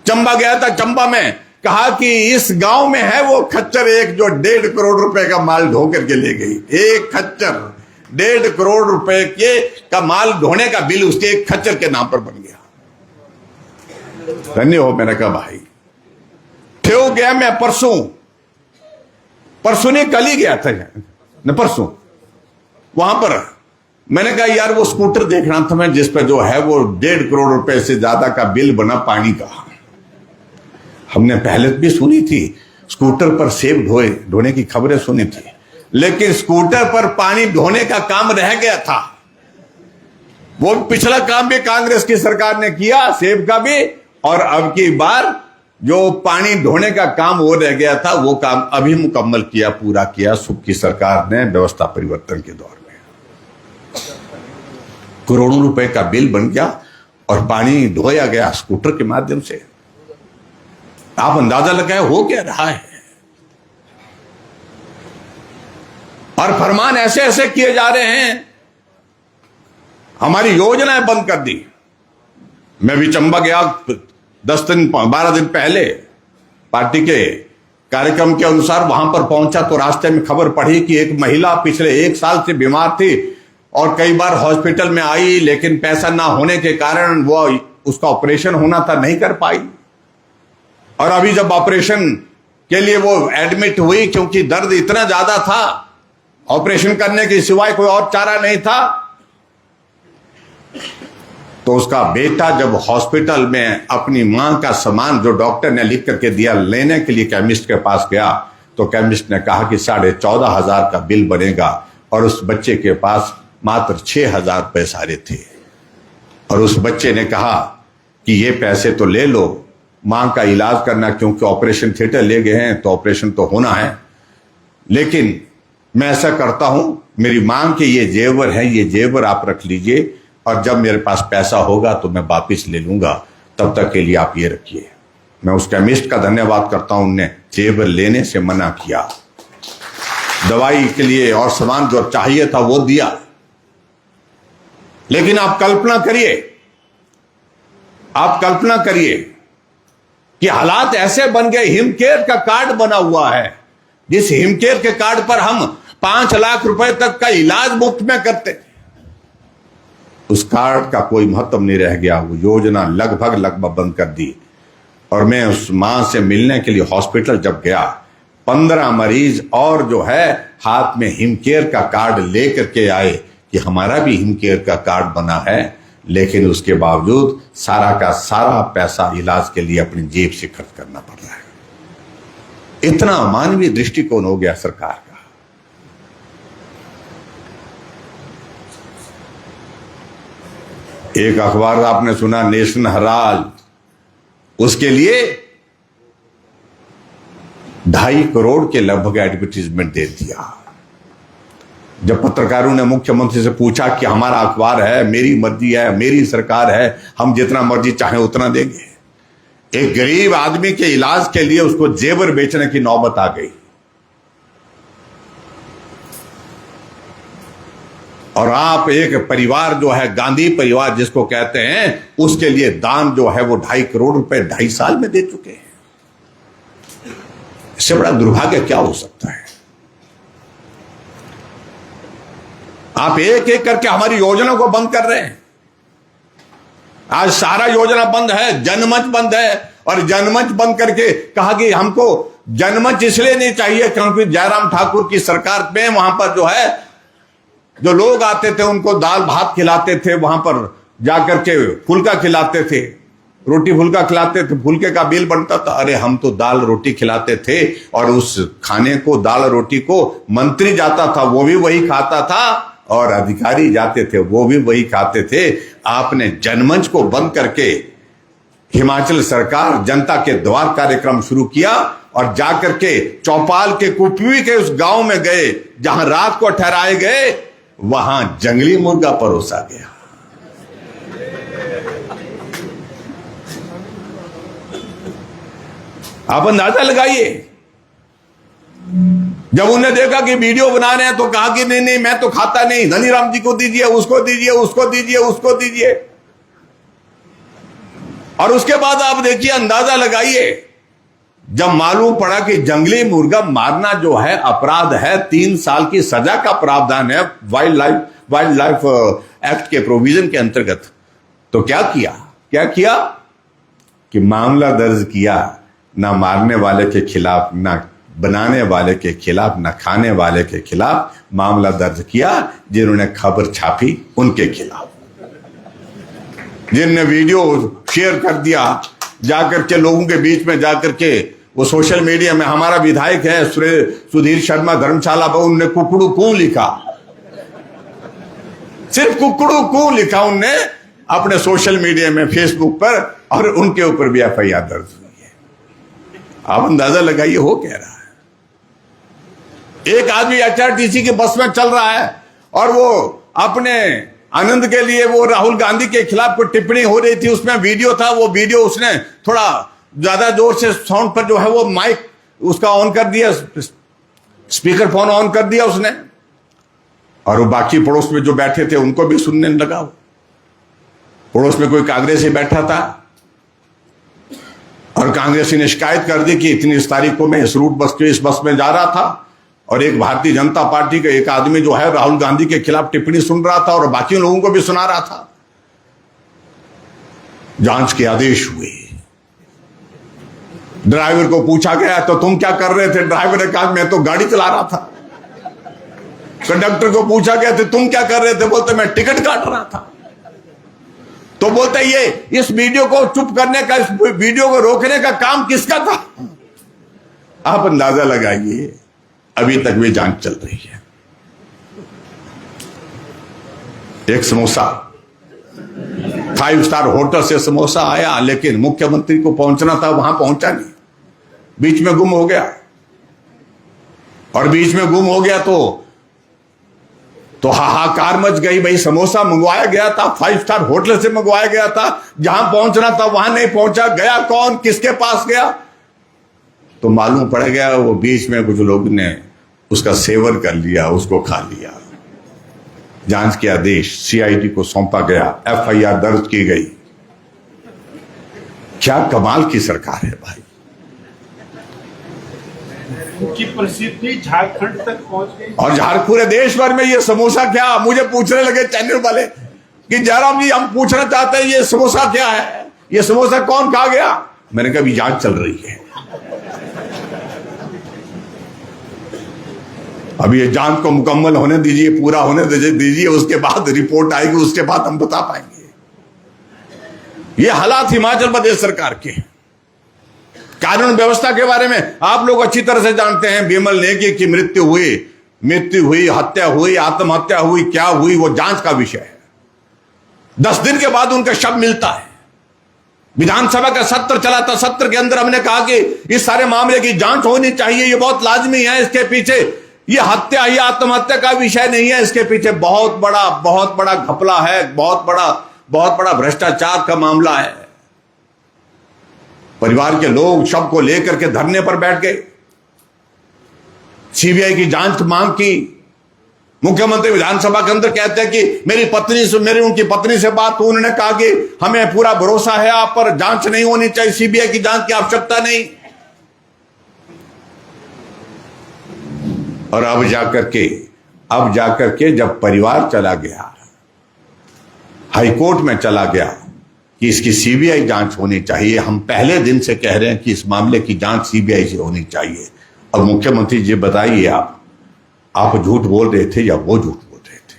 चंबा गया था, चंबा में कहा कि इस गांव में है वो खच्चर एक जो 1.5 करोड़ रुपए का माल ढो करके ले गई। एक खच्चर 1.5 करोड़ रुपए के का माल ढोने का बिल उसके एक खच्चर के नाम पर बन गया। धन्य हो। मैंने कहा भाई ठेव गया। मैं परसों नहीं कल ही गया था न परसों वहां पर। मैंने कहा यार वो स्कूटर देखना था मैं, जिस पर जो है वो 1.5 करोड़ रुपए से ज्यादा का बिल बना पानी का। हमने पहले भी सुनी थी स्कूटर पर सेब ढोने की खबरें सुनी थी, लेकिन स्कूटर पर पानी ढोने का काम रह गया था। वो पिछला काम भी कांग्रेस की सरकार ने किया, सेब का भी, और अब की बार जो पानी ढोने का काम वो रह गया था वो काम अभी मुकम्मल किया, पूरा किया सुख की सरकार ने व्यवस्था परिवर्तन के दौर में। करोड़ों रुपए का बिल बन गया और पानी ढोया गया स्कूटर के माध्यम से। आप अंदाजा लगाए हो क्या रहा है। और फरमान ऐसे ऐसे किए जा रहे हैं, हमारी योजनाएं बंद कर दी। मैं भी चंबा गया 12 दिन पहले पार्टी के कार्यक्रम के अनुसार वहां पर पहुंचा तो रास्ते में खबर पढ़ी कि एक महिला पिछले 1 साल से बीमार थी और कई बार हॉस्पिटल में आई, लेकिन पैसा ना होने के कारण वो उसका ऑपरेशन होना था, नहीं कर पाई। और अभी जब ऑपरेशन के लिए वो एडमिट हुई, क्योंकि दर्द इतना ज्यादा था, ऑपरेशन करने के सिवाय कोई और चारा नहीं था, तो उसका बेटा जब हॉस्पिटल में अपनी मां का सामान जो डॉक्टर ने लिख करके दिया लेने के लिए केमिस्ट के पास गया, तो केमिस्ट ने कहा कि 14,500 का बिल बनेगा, और उस बच्चे के पास मात्र 6,000 रुपए सारे थे। और उस बच्चे ने कहा कि ये पैसे तो ले लो, मां का इलाज करना, क्योंकि ऑपरेशन थिएटर ले गए हैं तो ऑपरेशन तो होना है, लेकिन मैं ऐसा करता हूं, मेरी मां के ये जेवर है, ये जेवर आप रख लीजिए और जब मेरे पास पैसा होगा तो मैं वापिस ले लूंगा, तब तक के लिए आप ये रखिए। मैं उस केमिस्ट का धन्यवाद करता हूं, उनने जेवर लेने से मना किया, दवाई के लिए और सामान जो चाहिए था वो दिया। लेकिन आप कल्पना करिए कि हालात ऐसे बन गए, हिमकेयर का कार्ड बना हुआ है, जिस हिमकेयर के कार्ड पर हम 5 लाख रुपए तक का इलाज मुफ्त में करते, उस कार्ड का कोई महत्व नहीं रह गया। वो योजना लगभग बंद कर दी। और मैं उस मां से मिलने के लिए हॉस्पिटल जब गया, 15 मरीज और जो है हाथ में हिमकेयर का कार्ड लेकर के आए कि हमारा भी हिमकेयर का कार्ड बना है, लेकिन उसके बावजूद सारा का सारा पैसा इलाज के लिए अपनी जेब से खर्च करना पड़ रहा है। इतना मानवीय दृष्टिकोण हो गया सरकार का। एक अखबार आपने सुना, नेशन हेराल्ड, उसके लिए 2.5 करोड़ के लगभग एडवर्टीजमेंट दे दिया। जब पत्रकारों ने मुख्यमंत्री से पूछा कि हमारा अखबार है, मेरी मर्जी है, मेरी सरकार है, हम जितना मर्जी चाहें उतना देंगे, एक गरीब आदमी के इलाज के लिए उसको जेवर बेचने की नौबत आ गई। और आप एक परिवार जो है, गांधी परिवार जिसको कहते हैं, उसके लिए दान जो है वो 2.5 करोड़ रुपए 2.5 साल में दे चुके हैं। इससे बड़ा दुर्भाग्य क्या हो सकता है? आप एक एक करके हमारी योजना को बंद कर रहे हैं। आज सारा योजना बंद है, जनमंच बंद है, और जनमंच बंद करके कहा कि हमको जनमंच इसलिए नहीं चाहिए क्योंकि जयराम ठाकुर की सरकार में वहां पर जो है, जो लोग आते थे उनको दाल भात खिलाते थे, वहां पर जाकर के फुल्का खिलाते थे, रोटी फुल्का खिलाते थे, फुल्के का बिल बनता था। अरे हम तो दाल रोटी खिलाते थे, और उस खाने को, दाल रोटी को, मंत्री जाता था वो भी वही खाता था, और अधिकारी जाते थे वो भी वही खाते थे। आपने जनमंच को बंद करके हिमाचल सरकार जनता के द्वार कार्यक्रम शुरू किया, और जाकर के चौपाल के कुपवी के उस गांव में गए जहां रात को ठहराए गए, वहां जंगली मुर्गा परोसा गया। आप अंदाजा लगाइए। जब उन्हें देखा कि वीडियो बना रहे हैं तो कहा कि नहीं नहीं मैं तो खाता नहीं, धनीराम जी को दीजिए, उसको दीजिए, उसको दीजिए, उसको दीजिए। और उसके बाद आप देखिए, अंदाजा लगाइए, जब मालूम पड़ा कि जंगली मुर्गा मारना जो है अपराध है, 3 साल की सजा का प्रावधान है वाइल्ड लाइफ एक्ट के प्रोविजन के अंतर्गत, तो क्या किया कि मामला दर्ज किया, ना मारने वाले के खिलाफ, ना बनाने वाले के खिलाफ, ना खाने वाले के खिलाफ मामला दर्ज किया। जिन्होंने खबर छापी उनके खिलाफ, जिनने वीडियो शेयर कर दिया, जाकर के लोगों के बीच में जाकर के वो सोशल मीडिया में, हमारा विधायक है सुधीर शर्मा धर्मशाला भवन ने कुकड़ू कू लिखा, सिर्फ कुकड़ू कू लिखा उनने अपने सोशल मीडिया में, फेसबुक पर, और उनके ऊपर भी FIR दर्ज हुई है। आप अंदाजा लगाइए हो क्या रहा है। एक आदमी HRTC की बस में चल रहा है, और वो अपने आनंद के लिए वो राहुल गांधी के खिलाफ कोई टिप्पणी हो रही थी, उसमें वीडियो था, वो वीडियो उसने थोड़ा ज्यादा जोर से साउंड पर जो है वो माइक उसका ऑन कर दिया, स्पीकर फोन ऑन कर दिया उसने, और वो बाकी पड़ोस में जो बैठे थे उनको भी सुनने लगा। पड़ोस में कोई कांग्रेसी बैठा था, और कांग्रेसी ने शिकायत कर दी कि इतनी तारीख को मैं इस बस में जा रहा था, और एक भारतीय जनता पार्टी का एक आदमी जो है राहुल गांधी के खिलाफ टिप्पणी सुन रहा था, और बाकी लोगों को भी सुना रहा था। जांच के आदेश हुए। ड्राइवर को पूछा गया तो तुम क्या कर रहे थे? ड्राइवर ने कहा मैं तो गाड़ी चला रहा था। कंडक्टर को पूछा गया तो तुम क्या कर रहे थे? बोलते मैं टिकट काट रहा था। तो बोलते ये इस वीडियो को चुप करने का, इस वीडियो को रोकने का काम किसका था? आप अंदाजा लगाइए। अभी तक भी जांच चल रही है। एक समोसा 5 स्टार होटल से समोसा आया, लेकिन मुख्यमंत्री को पहुंचना था, वहां पहुंचा नहीं, बीच में गुम हो गया। और बीच में गुम हो गया तो तो हाहाकार मच गई। भाई समोसा मंगवाया गया था, 5 स्टार होटल से मंगवाया गया था, जहां पहुंचना था वहां नहीं पहुंचा, गया कौन, किसके पास गया? तो मालूम पड़ गया वो बीच में कुछ लोग ने उसका सेवन कर लिया, उसको खा लिया। जांच के आदेश सीआईडी को सौंपा गया, एफआईआर दर्ज की गई। क्या कमाल की सरकार है भाई। उनकी प्रसिद्धि झारखंड तक पहुंच गई और पूरे देश भर में ये समोसा क्या, मुझे पूछने लगे चैनल वाले कि जयराम जी हम पूछना चाहते हैं ये समोसा क्या है, ये समोसा कौन खा गया? मैंने कहा अभी जांच चल रही है, अभी ये जांच को मुकम्मल होने दीजिए, पूरा होने दीजिए, उसके बाद रिपोर्ट आएगी, उसके बाद हम बता पाएंगे। ये हालात हिमाचल प्रदेश सरकार के। कानून व्यवस्था के बारे में आप लोग अच्छी तरह से जानते हैं। बिमल नेगी की मृत्यु हुई, हत्या हुई, आत्महत्या हुई, क्या हुई, वो जांच का विषय है। 10 दिन के बाद उनका शव मिलता है। विधानसभा का सत्र चला था, सत्र के अंदर हमने कहा कि इस सारे मामले की जांच होनी चाहिए, ये बहुत लाजमी है। इसके पीछे ये हत्या या आत्महत्या का विषय नहीं है, इसके पीछे बहुत बड़ा घपला है, बहुत बड़ा भ्रष्टाचार का मामला है। परिवार के लोग शव को लेकर के धरने पर बैठ गए, सीबीआई की जांच मांग की। मुख्यमंत्री विधानसभा के अंदर कहते हैं कि उनकी पत्नी से बात हुई, उन्होंने कहा कि हमें पूरा भरोसा है आप पर, जांच नहीं होनी चाहिए, सीबीआई की जांच की आवश्यकता नहीं। और अब जाकर के जब परिवार चला गया, हाईकोर्ट में चला गया कि इसकी सीबीआई जांच होनी चाहिए। हम पहले दिन से कह रहे हैं कि इस मामले की जांच सीबीआई से होनी चाहिए। और मुख्यमंत्री जी बताइए, आप झूठ बोल रहे थे या वो झूठ बोल रहे थे?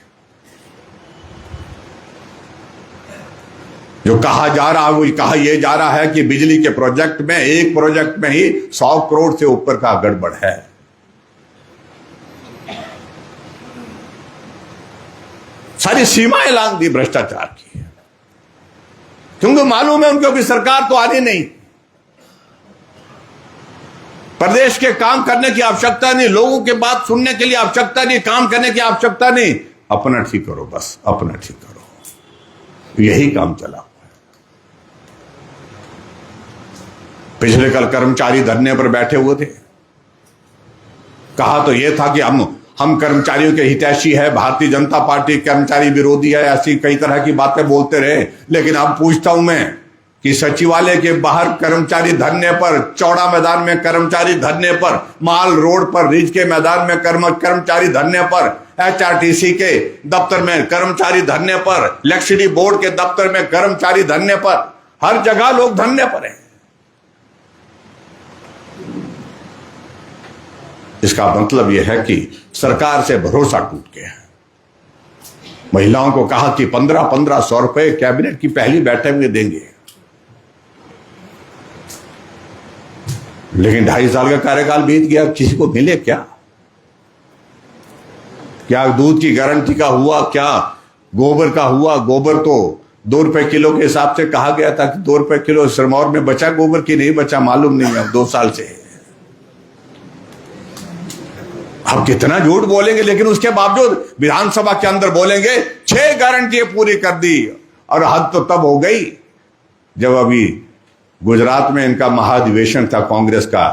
जो कहा जा रहा है वो कहा यह जा रहा है कि बिजली के प्रोजेक्ट में, एक प्रोजेक्ट में ही 100 करोड़ से ऊपर का गड़बड़ है। सारी सीमाएं लांघ दी भ्रष्टाचार की, क्योंकि मालूम है उनको भी सरकार तो आनी नहीं, प्रदेश के काम करने की आवश्यकता नहीं, लोगों के बात सुनने के लिए आवश्यकता नहीं, काम करने की आवश्यकता नहीं, अपना ठीक करो, बस अपना ठीक करो, यही काम चला हुआ है। पिछले कल कर्मचारी धरने पर बैठे हुए थे, कहा तो यह था कि हम कर्मचारियों के हितैषी है, भारतीय जनता पार्टी कर्मचारी विरोधी है, ऐसी कई तरह की बातें बोलते रहे। लेकिन अब पूछता हूं मैं कि सचिवालय के बाहर कर्मचारी धरने पर, चौड़ा मैदान में कर्मचारी धरने पर, माल रोड पर, रिज के मैदान में कर्मचारी धरने पर, एचआरटीसी के दफ्तर में कर्मचारी धरने पर, इलेक्ट्रिसिटी बोर्ड के दफ्तर में कर्मचारी धरने पर, हर जगह लोग धरने पर हैं। इसका मतलब यह है कि सरकार से भरोसा टूट गया है। महिलाओं को कहा कि 1500 रुपए कैबिनेट की पहली बैठक में देंगे, लेकिन 2.5 साल का कार्यकाल बीत गया, किसी को मिले क्या? क्या दूध की गारंटी का हुआ, क्या गोबर का हुआ? गोबर तो 2 रुपए किलो के हिसाब से कहा गया था कि 2 रुपए किलो। सिरमौर में बचा गोबर की नहीं बचा, मालूम नहीं है 2 साल से। अब कितना झूठ बोलेंगे, लेकिन उसके बावजूद विधानसभा के अंदर बोलेंगे 6 गारंटियां पूरी कर दी। और हद तो तब हो गई जब अभी गुजरात में इनका महाधिवेशन था कांग्रेस का,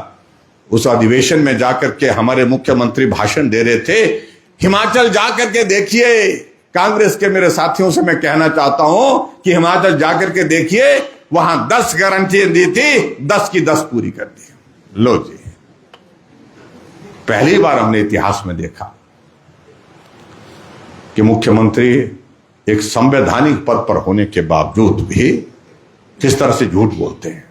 उस अधिवेशन में जाकर के हमारे मुख्यमंत्री भाषण दे रहे थे। हिमाचल जाकर के देखिए, कांग्रेस के मेरे साथियों से मैं कहना चाहता हूं कि हिमाचल जाकर के देखिए, वहां 10 गारंटियां दी थी, 10 की 10 पूरी कर दी। लो जी, पहली बार हमने इतिहास में देखा कि मुख्यमंत्री एक संवैधानिक पद पर होने के बावजूद भी किस तरह से झूठ बोलते हैं।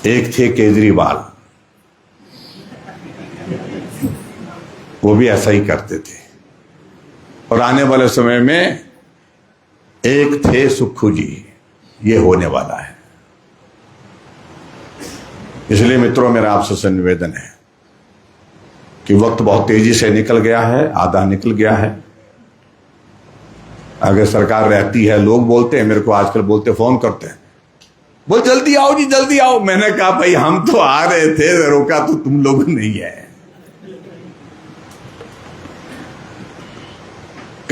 एक थे केजरीवाल, वो भी ऐसा ही करते थे। और आने वाले समय में एक थे सुक्खू जी, ये होने वाला है। इसलिए मित्रों, मेरा आपसे निवेदन है कि वक्त बहुत तेजी से निकल गया है, आधा निकल गया है। अगर सरकार रहती है, लोग बोलते हैं, मेरे को आजकल बोलते, फोन करते हैं, बोल जल्दी आओ जी, जल्दी आओ। मैंने कहा भाई हम तो आ रहे थे, रोका तो तुम लोगों ने ही है।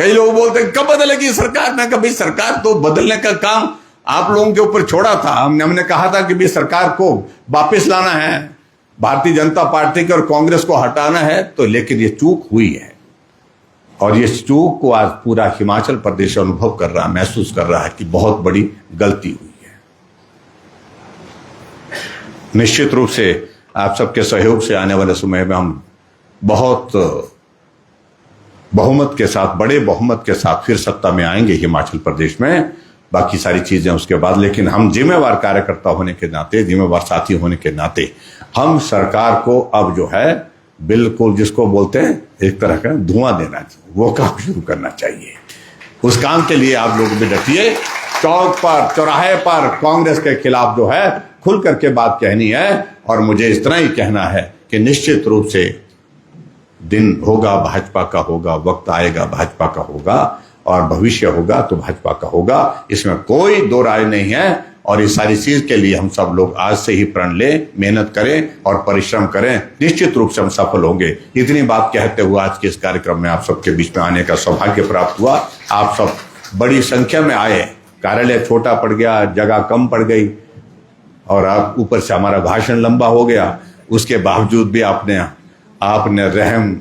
कई लोग बोलते हैं कब बदलेगी सरकार। मैं कभी सरकार तो बदलने का काम आप लोगों के ऊपर छोड़ा था। हमने कहा था कि भी सरकार को वापस लाना है, भारतीय जनता पार्टी के और कांग्रेस को हटाना है, तो लेकिन ये चूक हुई है और ये चूक को आज पूरा हिमाचल प्रदेश अनुभव कर रहा है, महसूस कर रहा है कि बहुत बड़ी गलती हुई है। निश्चित रूप से आप सबके सहयोग से आने वाले समय में हम बहुत बहुमत के साथ, बड़े बहुमत के साथ फिर सत्ता में आएंगे हिमाचल प्रदेश में। बाकी सारी चीजें उसके बाद, लेकिन हम जिम्मेवार कार्यकर्ता होने के नाते, जिम्मेवार साथी होने के नाते हम सरकार को अब जो है बिल्कुल जिसको बोलते हैं एक तरह का धुआं देना चाहिए, वो काम शुरू करना चाहिए। उस काम के लिए आप लोग भी डटिए। चौक पर, चौराहे पर कांग्रेस के खिलाफ जो है खुल करके बात कहनी है। और मुझे इतना ही कहना है कि निश्चित रूप से दिन होगा भाजपा का होगा, वक्त आएगा भाजपा का होगा और भविष्य होगा तो भाजपा का होगा, इसमें कोई दो राय नहीं है। और इस सारी चीज के लिए हम सब लोग आज से ही प्रण लें, मेहनत करें और परिश्रम करें। निश्चित रूप से हम सफल होंगे। इतनी बात कहते हुए आज के इस कार्यक्रम में आप सबके बीच में आने का सौभाग्य प्राप्त हुआ। आप सब बड़ी संख्या में आए। कार्यालय छोटा पड़ गया, जगह कम पड़ गई और आप ऊपर से हमारा भाषण लंबा हो गया, उसके बावजूद भी आपने रहम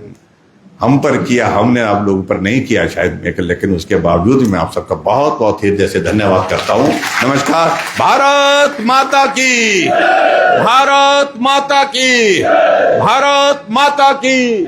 हम पर किया, हमने आप लोगों पर नहीं किया शायद, लेकिन उसके बावजूद मैं आप सबका बहुत बहुत हृदय से धन्यवाद करता हूं। नमस्कार। भारत माता की, भारत माता की, भारत माता की।